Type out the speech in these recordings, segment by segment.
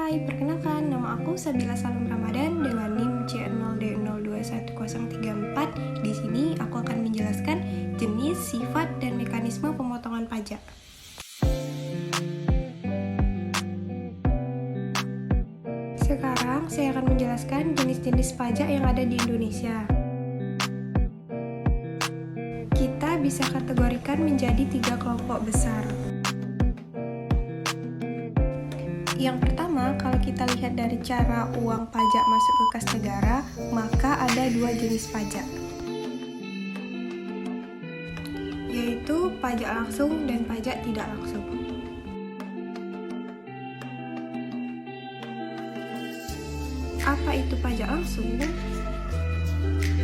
Hai, perkenalkan nama aku Sabila Salam Ramadan dengan NIM C0D021034. Di sini aku akan menjelaskan jenis, sifat, dan mekanisme pemotongan pajak. Sekarang saya akan menjelaskan jenis-jenis pajak yang ada di Indonesia. Kita bisa kategorikan menjadi 3 kelompok besar. Yang pertama, kalau kita lihat dari cara uang pajak masuk ke kas negara, maka ada 2 jenis pajak, yaitu pajak langsung dan pajak tidak langsung. Apa itu pajak langsung?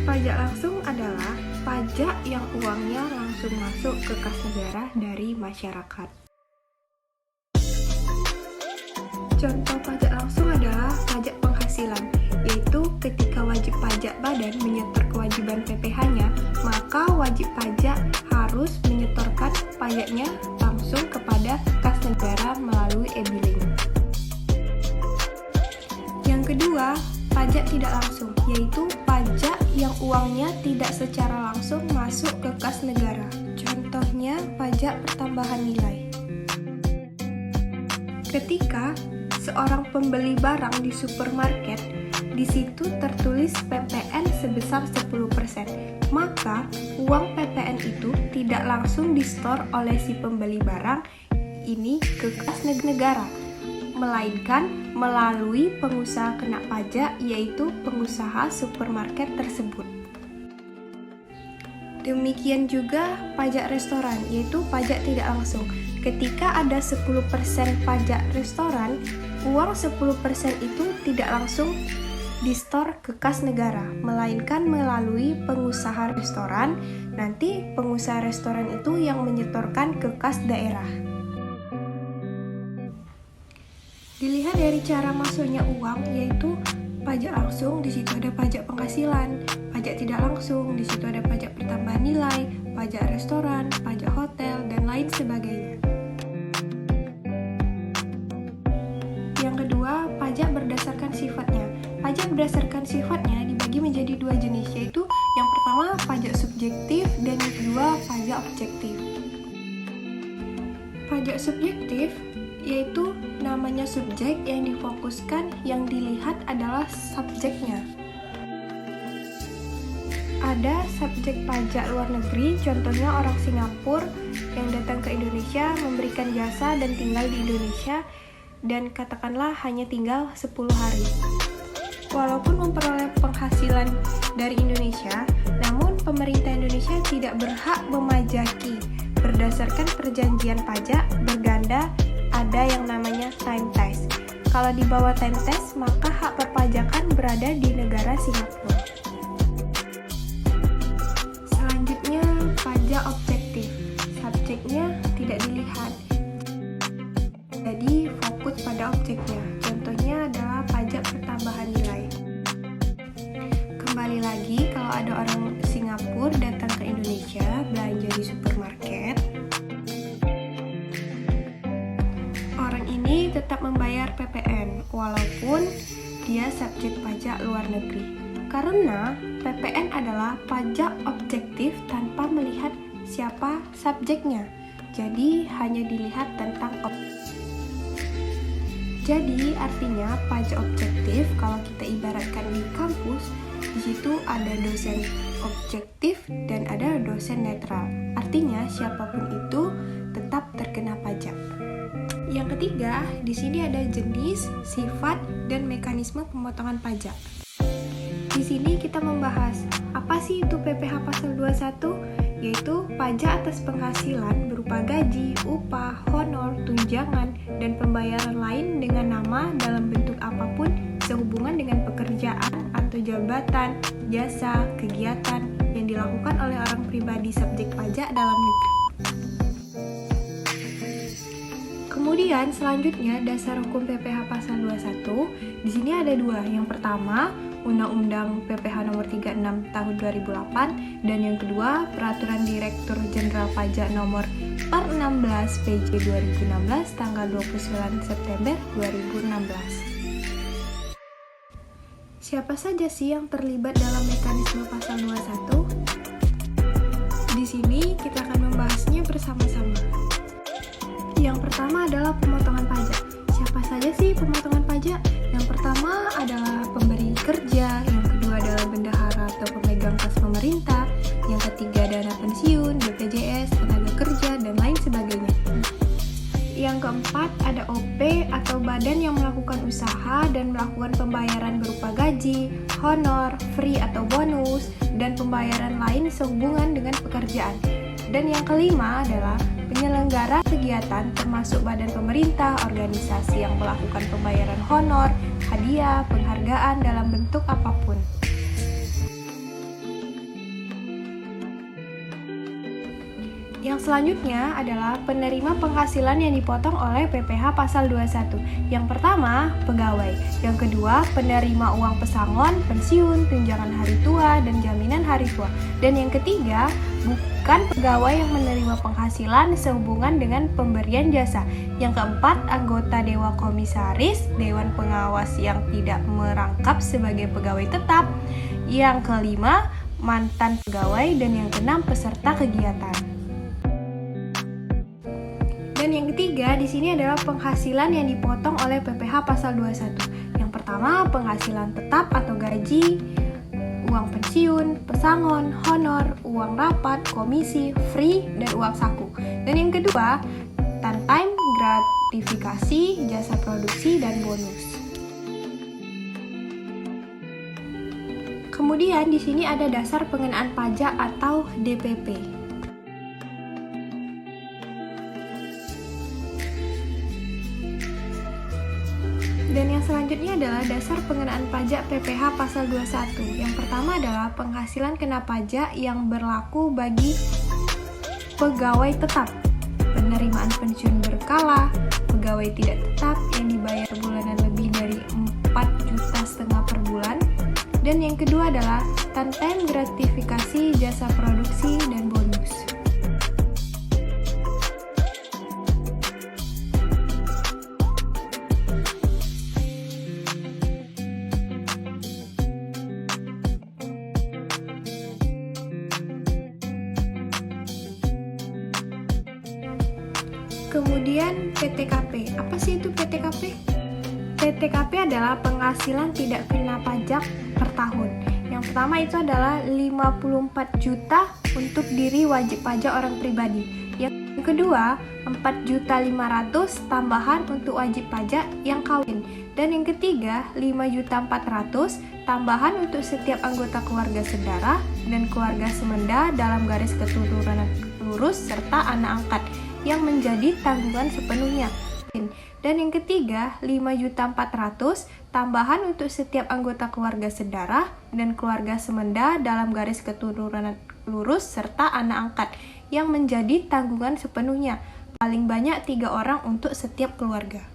Pajak langsung adalah pajak yang uangnya langsung masuk ke kas negara dari masyarakat. Contoh pajak langsung adalah pajak penghasilan, yaitu ketika wajib pajak badan menyetor kewajiban PPh-nya, maka wajib pajak harus menyetorkan pajaknya langsung kepada kas negara melalui e-billing. Yang kedua, pajak tidak langsung, yaitu pajak yang uangnya tidak secara langsung masuk ke kas negara. Contohnya, pajak pertambahan nilai. Ketika seorang pembeli barang di supermarket, di situ tertulis PPN sebesar 10%, maka uang PPN itu tidak langsung disetor oleh si pembeli barang ini ke kas negara, melainkan melalui pengusaha kena pajak, yaitu pengusaha supermarket tersebut. Demikian juga pajak restoran, yaitu pajak tidak langsung. Ketika ada 10% pajak restoran, uang 10% itu tidak langsung disetor ke kas negara, melainkan melalui pengusaha restoran. Nanti pengusaha restoran itu yang menyetorkan ke kas daerah. Dilihat dari cara masuknya uang, yaitu pajak langsung, di situ ada pajak penghasilan, pajak tidak langsung, di situ ada pajak pertambahan nilai, pajak restoran, pajak hotel, dan lain sebagainya. Yang kedua, pajak berdasarkan sifatnya. Pajak berdasarkan sifatnya dibagi menjadi 2 jenis, yaitu yang pertama pajak subjektif dan yang kedua pajak objektif. Pajak subjektif yaitu namanya subjek yang difokuskan, yang dilihat adalah subjeknya. Ada subjek pajak luar negeri, contohnya orang Singapura yang datang ke Indonesia, memberikan jasa dan tinggal di Indonesia, dan katakanlah hanya tinggal 10 hari. Walaupun memperoleh penghasilan dari Indonesia, namun pemerintah Indonesia tidak berhak memajaki. Berdasarkan perjanjian pajak berganda, ada yang namanya time test. Kalau di bawah time test, maka hak perpajakan berada di negara Singapura. Selanjutnya, pajak objektif. Subjeknya tidak dilihat, jadi fokus pada objeknya. Contohnya adalah pajak pertambahan nilai. Kembali lagi, kalau ada orang Singapura datang ke Indonesia belanja di supermarket, orang ini tetap membayar PPN walaupun dia subjek pajak luar negeri. Karena PPN adalah pajak objektif tanpa melihat siapa subjeknya. Jadi hanya dilihat tentang Jadi artinya pajak objektif, kalau kita ibaratkan di kampus, di situ ada dosen objektif dan ada dosen netral. Artinya siapapun itu tetap terkena pajak. Yang ketiga, di sini ada jenis, sifat, dan mekanisme pemotongan pajak. Di sini kita membahas apa sih itu PPh pasal 21, yaitu pajak atas penghasilan berupa gaji, upah, honor, tunjangan, dan pembayaran lain dengan nama dalam bentuk apapun sehubungan dengan pekerjaan atau jabatan, jasa, kegiatan yang dilakukan oleh orang pribadi subjek pajak dalam negeri. Kemudian selanjutnya dasar hukum PPh pasal 21. Di sini ada 2. Yang pertama, Undang-Undang PPh nomor 36 tahun 2008, dan yang kedua Peraturan Direktur Jenderal Pajak nomor per 16 PJ 2016 tanggal 29 September 2016. Siapa saja sih yang terlibat dalam mekanisme pasal 21? Di sini kita akan membahasnya bersama-sama. Yang pertama adalah pemotongan pajak. Siapa saja sih pemotongan pajak? Yang pertama adalah pemberi kerja, yang kedua adalah bendahara atau pemegang kas pemerintah, yang ketiga dana pensiun, BPJS, tenaga kerja, dan lain sebagainya. Yang keempat ada OP atau badan yang melakukan usaha dan melakukan pembayaran berupa gaji, honor, free atau bonus, dan pembayaran lain sehubungan dengan pekerjaan. Dan yang kelima adalah penyelenggara kegiatan termasuk badan pemerintah, organisasi yang melakukan pembayaran honor, hadiah, penghargaan dalam bentuk apapun. Yang selanjutnya adalah penerima penghasilan yang dipotong oleh PPh pasal 21. Yang pertama, pegawai. Yang kedua, penerima uang pesangon, pensiun, tunjangan hari tua, dan jaminan hari tua. Dan yang ketiga, bukan pegawai yang menerima penghasilan sehubungan dengan pemberian jasa. Yang keempat, anggota Dewan Komisaris, Dewan Pengawas yang tidak merangkap sebagai pegawai tetap. Yang kelima, mantan pegawai. Dan yang keenam, peserta kegiatan. Dan yang ketiga di sini adalah penghasilan yang dipotong oleh PPh pasal 21. Yang pertama, penghasilan tetap atau gaji, uang pensiun, pesangon, honor, uang rapat, komisi, free, dan uang saku. Dan yang kedua, time, gratifikasi, jasa produksi, dan bonus. Kemudian di sini ada dasar pengenaan pajak atau DPP. Dan yang selanjutnya adalah dasar pengenaan pajak PPh pasal 21. Yang pertama adalah penghasilan kena pajak yang berlaku bagi pegawai tetap, penerimaan pensiun berkala, pegawai tidak tetap yang dibayar bulanan lebih dari 4,5 juta per bulan. Dan yang kedua adalah time gratifikasi, jasa produksi, dan bonus. Kemudian PTKP. Apa sih itu PTKP? PTKP adalah penghasilan tidak kena pajak per tahun. Yang pertama itu adalah 54 juta untuk diri wajib pajak orang pribadi. Yang kedua, 4.500.000 tambahan untuk wajib pajak yang kawin. Dan yang ketiga, 5.400.000 tambahan untuk setiap anggota keluarga sedara dan keluarga semenda dalam garis keturunan lurus serta anak angkat yang menjadi tanggungan sepenuhnya. Dan yang ketiga, 5.400.000 tambahan untuk setiap anggota keluarga sedara dan keluarga semenda dalam garis keturunan lurus serta anak angkat yang menjadi tanggungan sepenuhnya. Paling banyak 3 orang untuk setiap keluarga.